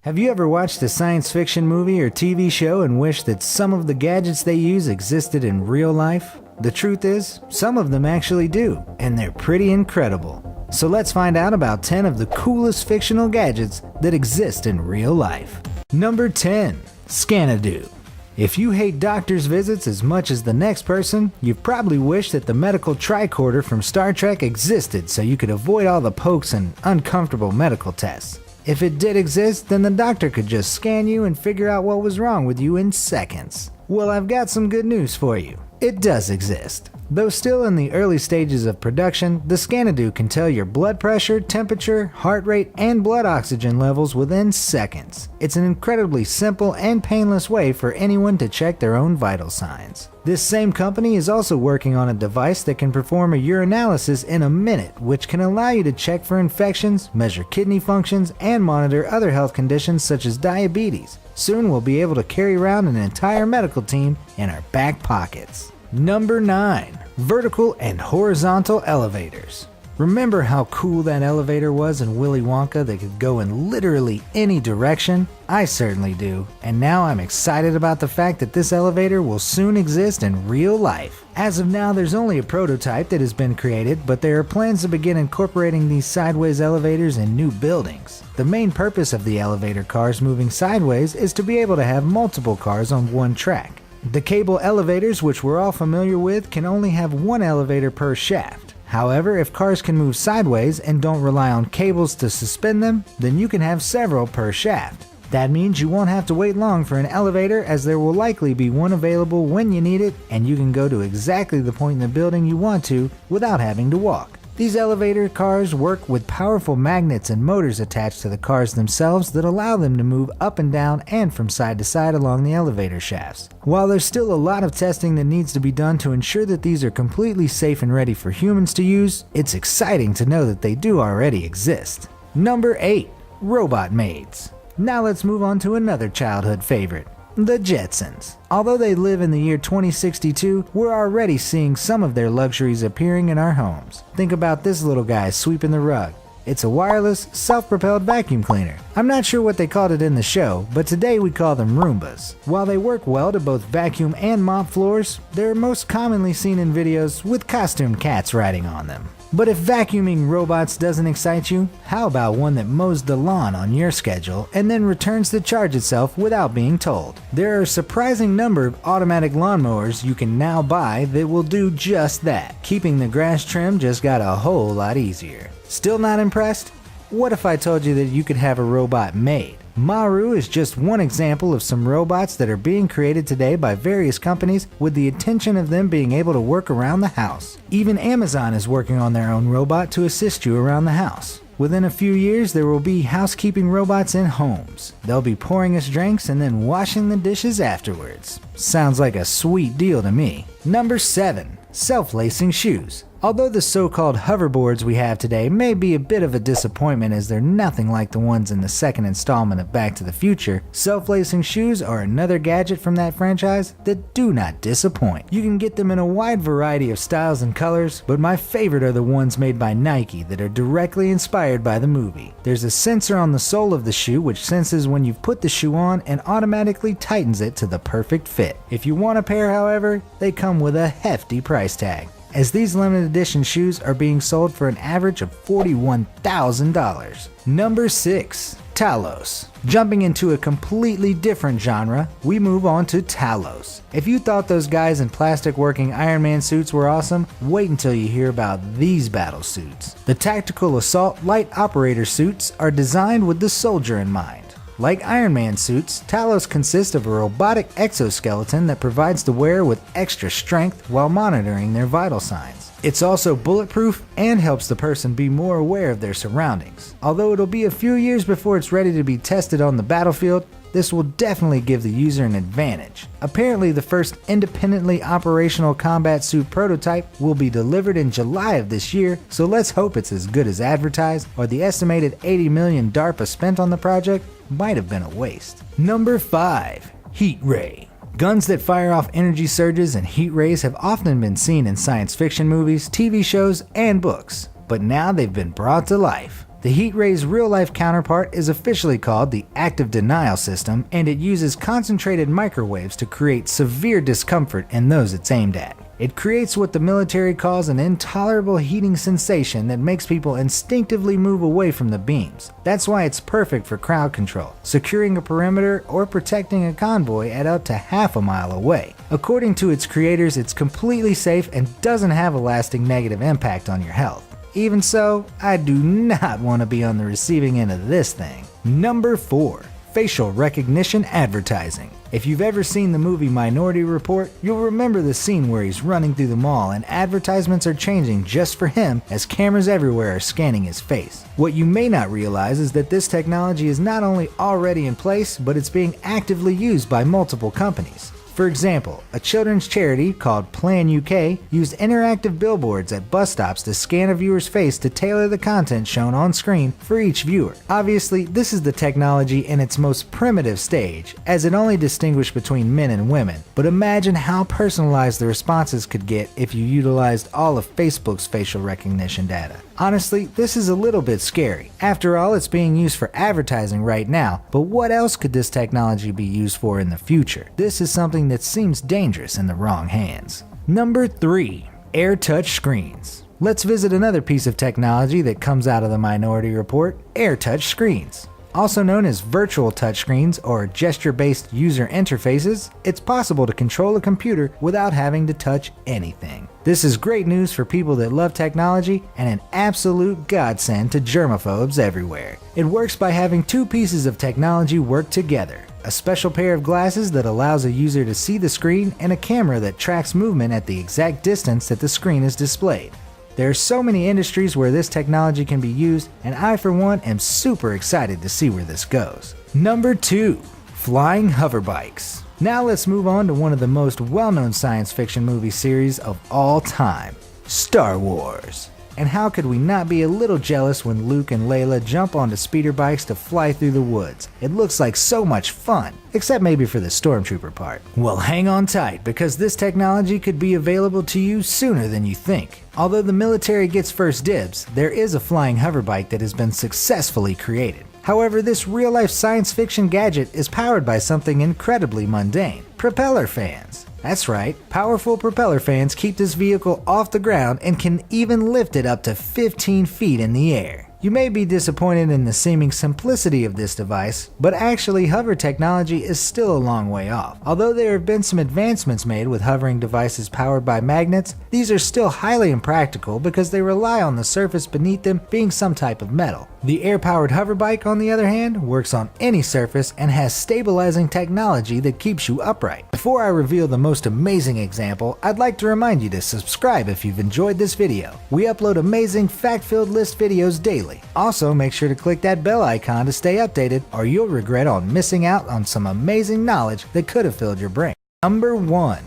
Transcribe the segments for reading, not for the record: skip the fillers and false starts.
Have you ever watched a science fiction movie or TV show and wished that some of the gadgets they use existed in real life? The truth is, some of them actually do, and they're pretty incredible. So let's find out about 10 of the coolest fictional gadgets that exist in real life. Number 10. Scanadu. If you hate doctor's visits as much as the next person, you've probably wished that the medical tricorder from Star Trek existed so you could avoid all the pokes and uncomfortable medical tests. If it did exist, then the doctor could just scan you and figure out what was wrong with you in seconds. Well, I've got some good news for you. It does exist. Though still in the early stages of production, the Scanadu can tell your blood pressure, temperature, heart rate, and blood oxygen levels within seconds. It's an incredibly simple and painless way for anyone to check their own vital signs. This same company is also working on a device that can perform a urinalysis in a minute, which can allow you to check for infections, measure kidney functions, and monitor other health conditions such as diabetes. Soon we'll be able to carry around an entire medical team in our back pockets. Number 9. Vertical and horizontal elevators. Remember how cool that elevator was in Willy Wonka that could go in literally any direction? I certainly do, and now I'm excited about the fact that this elevator will soon exist in real life. As of now, there's only a prototype that has been created, but there are plans to begin incorporating these sideways elevators in new buildings. The main purpose of the elevator cars moving sideways is to be able to have multiple cars on one track. The cable elevators, which we're all familiar with, can only have one elevator per shaft. However, if cars can move sideways and don't rely on cables to suspend them, then you can have several per shaft. That means you won't have to wait long for an elevator, as there will likely be one available when you need it, and you can go to exactly the point in the building you want to without having to walk. These elevator cars work with powerful magnets and motors attached to the cars themselves that allow them to move up and down and from side to side along the elevator shafts. While there's still a lot of testing that needs to be done to ensure that these are completely safe and ready for humans to use, it's exciting to know that they do already exist. Number 8. Robot Maids. Now let's move on to another childhood favorite. The Jetsons. Although they live in the year 2062, we're already seeing some of their luxuries appearing in our homes. Think about this little guy sweeping the rug. It's a wireless, self-propelled vacuum cleaner. I'm not sure what they called it in the show, but today we call them Roombas. While they work well to both vacuum and mop floors, they're most commonly seen in videos with costumed cats riding on them. But if vacuuming robots doesn't excite you, how about one that mows the lawn on your schedule and then returns to charge itself without being told? There are a surprising number of automatic lawnmowers you can now buy that will do just that. Keeping the grass trimmed just got a whole lot easier. Still not impressed? What if I told you that you could have a robot maid? Maru is just one example of some robots that are being created today by various companies with the intention of them being able to work around the house. Even Amazon is working on their own robot to assist you around the house. Within a few years, there will be housekeeping robots in homes. They'll be pouring us drinks and then washing the dishes afterwards. Sounds like a sweet deal to me. Number 7. Self-lacing shoes. Although the so-called hoverboards we have today may be a bit of a disappointment as they're nothing like the ones in the second installment of Back to the Future, self-lacing shoes are another gadget from that franchise that do not disappoint. You can get them in a wide variety of styles and colors, but my favorite are the ones made by Nike that are directly inspired by the movie. There's a sensor on the sole of the shoe which senses when you've put the shoe on and automatically tightens it to the perfect fit. If you want a pair, however, they come with a hefty price tag, as these limited edition shoes are being sold for an average of $41,000. Number 6. TALOS. Jumping into a completely different genre, we move on to TALOS. If you thought those guys in plastic working Iron Man suits were awesome, wait until you hear about these battle suits. The Tactical Assault Light Operator suits are designed with the soldier in mind. Like Iron Man suits, TALOS consist of a robotic exoskeleton that provides the wearer with extra strength while monitoring their vital signs. It's also bulletproof and helps the person be more aware of their surroundings. Although it'll be a few years before it's ready to be tested on the battlefield, this will definitely give the user an advantage. Apparently, the first independently operational combat suit prototype will be delivered in July of this year, so let's hope it's as good as advertised, or the estimated $80 million DARPA spent on the project might have been a waste. Number 5. Heat Ray. Guns that fire off energy surges and heat rays have often been seen in science fiction movies, TV shows, and books, but now they've been brought to life. The heat ray's real-life counterpart is officially called the active denial system, and it uses concentrated microwaves to create severe discomfort in those it's aimed at. It creates what the military calls an intolerable heating sensation that makes people instinctively move away from the beams. That's why it's perfect for crowd control, securing a perimeter, or protecting a convoy at up to half a mile away. According to its creators, it's completely safe and doesn't have a lasting negative impact on your health. Even so, I do not want to be on the receiving end of this thing. Number 4. Facial recognition advertising. If you've ever seen the movie Minority Report, you'll remember the scene where he's running through the mall and advertisements are changing just for him as cameras everywhere are scanning his face. What you may not realize is that this technology is not only already in place, but it's being actively used by multiple companies. For example, a children's charity called Plan UK used interactive billboards at bus stops to scan a viewer's face to tailor the content shown on screen for each viewer. Obviously, this is the technology in its most primitive stage, as it only distinguished between men and women, but imagine how personalized the responses could get if you utilized all of Facebook's facial recognition data. Honestly, this is a little bit scary. After all, it's being used for advertising right now, but what else could this technology be used for in the future? This is something that seems dangerous in the wrong hands. Number 3. Air touch screens. Let's visit another piece of technology that comes out of the Minority Report: air touch screens. Also known as virtual touchscreens or gesture-based user interfaces, it's possible to control a computer without having to touch anything. This is great news for people that love technology and an absolute godsend to germaphobes everywhere. It works by having two pieces of technology work together: a special pair of glasses that allows a user to see the screen and a camera that tracks movement at the exact distance that the screen is displayed. There are so many industries where this technology can be used, and I for one am super excited to see where this goes. Number 2. Flying hoverbikes. Now let's move on to one of the most well-known science fiction movie series of all time, Star Wars. And how could we not be a little jealous when Luke and Leia jump onto speeder bikes to fly through the woods? It looks like so much fun, except maybe for the stormtrooper part. Well, hang on tight, because this technology could be available to you sooner than you think. Although the military gets first dibs, there is a flying hoverbike that has been successfully created. However, this real-life science fiction gadget is powered by something incredibly mundane: propeller fans. That's right, powerful propeller fans keep this vehicle off the ground and can even lift it up to 15 feet in the air. You may be disappointed in the seeming simplicity of this device, but actually hover technology is still a long way off. Although there have been some advancements made with hovering devices powered by magnets, these are still highly impractical because they rely on the surface beneath them being some type of metal. The air-powered hoverbike, on the other hand, works on any surface and has stabilizing technology that keeps you upright. Before I reveal the most amazing example, I'd like to remind you to subscribe if you've enjoyed this video. We upload amazing fact-filled list videos daily. Also, make sure to click that bell icon to stay updated, or you'll regret on missing out on some amazing knowledge that could have filled your brain. Number 1.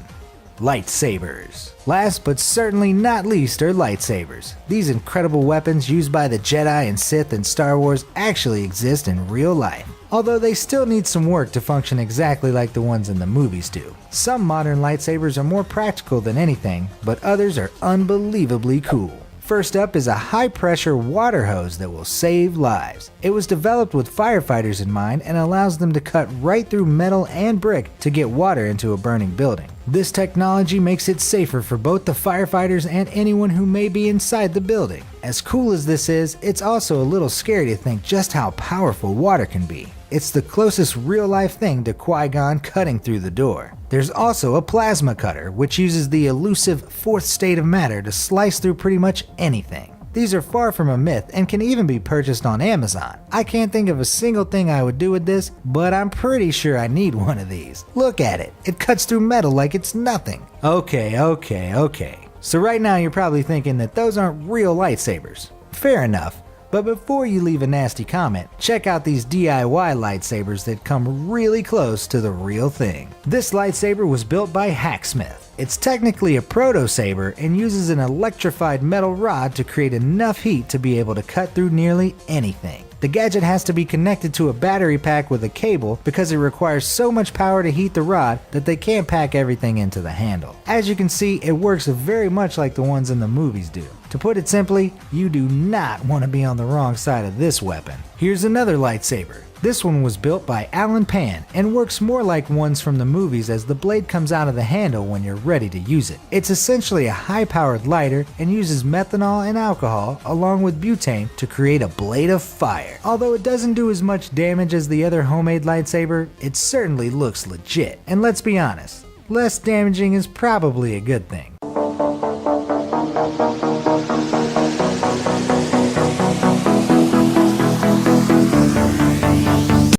Lightsabers. Last but certainly not least are lightsabers. These incredible weapons used by the Jedi and Sith in Star Wars actually exist in real life, although they still need some work to function exactly like the ones in the movies do. Some modern lightsabers are more practical than anything, but others are unbelievably cool. First up is a high-pressure water hose that will save lives. It was developed with firefighters in mind and allows them to cut right through metal and brick to get water into a burning building. This technology makes it safer for both the firefighters and anyone who may be inside the building. As cool as this is, it's also a little scary to think just how powerful water can be. It's the closest real-life thing to Qui-Gon cutting through the door. There's also a plasma cutter, which uses the elusive fourth state of matter to slice through pretty much anything. These are far from a myth and can even be purchased on Amazon. I can't think of a single thing I would do with this, but I'm pretty sure I need one of these. Look at it. It cuts through metal like it's nothing. Okay. So right now you're probably thinking that those aren't real lightsabers. Fair enough. But before you leave a nasty comment, check out these DIY lightsabers that come really close to the real thing. This lightsaber was built by Hacksmith. It's technically a proto-saber and uses an electrified metal rod to create enough heat to be able to cut through nearly anything. The gadget has to be connected to a battery pack with a cable because it requires so much power to heat the rod that they can't pack everything into the handle. As you can see, it works very much like the ones in the movies do. To To put it simply, you do not want to be on the wrong side of this weapon. Here's another lightsaber. This one was built by Alan Pan and works more like ones from the movies as the blade comes out of the handle when you're ready to use it. It's essentially a high-powered lighter and uses methanol and alcohol along with butane to create a blade of fire. Although it doesn't do as much damage as the other homemade lightsaber, it certainly looks legit. And let's be honest, less damaging is probably a good thing.